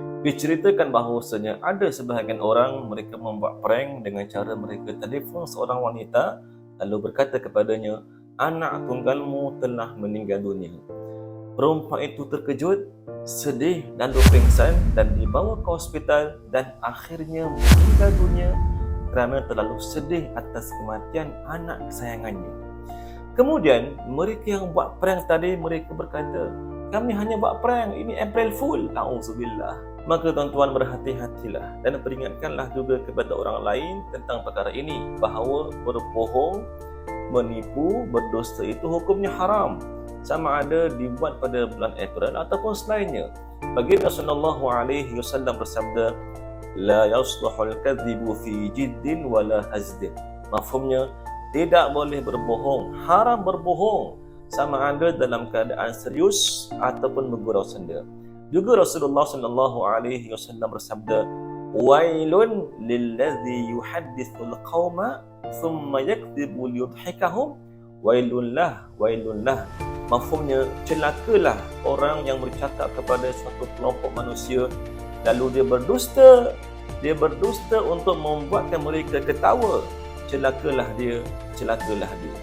Diceritakan bahawasanya ada sebahagian orang mereka membuat prank dengan cara mereka telefon seorang wanita lalu berkata kepadanya, anak tunggalmu telah meninggal dunia. Perempuan itu terkejut, sedih dan pingsan dan dibawa ke hospital dan akhirnya meninggal dunia kerana terlalu sedih atas kematian anak kesayangannya. Kemudian mereka yang buat prank tadi mereka berkata, kami hanya buat prank, ini April Fool. Auzubillah. Maka tuan-tuan berhati-hatilah dan peringatkanlah juga kepada orang lain tentang perkara ini, bahawa berbohong, menipu, berdusta itu hukumnya haram, sama ada dibuat pada bulan April ataupun selainnya. Baginda sallallahu alaihi wasallam bersabda, la yaslahul kadhibu fi jiddin wala hazdin. Mafhumnya, tidak boleh berbohong, haram berbohong, sama ada dalam keadaan serius ataupun bergurau senda. Juga Rasulullah sallallahu alaihi wasallam bersabda, wailun lilladzi yuhaddithul qauma thumma yakdzibu liyudhikahum, wailullah wailullah. Mafhumnya, celakalah orang yang bercakap kepada suatu kelompok manusia lalu dia berdusta untuk membuatkan mereka ketawa. Celakalah dia, celakalah dia.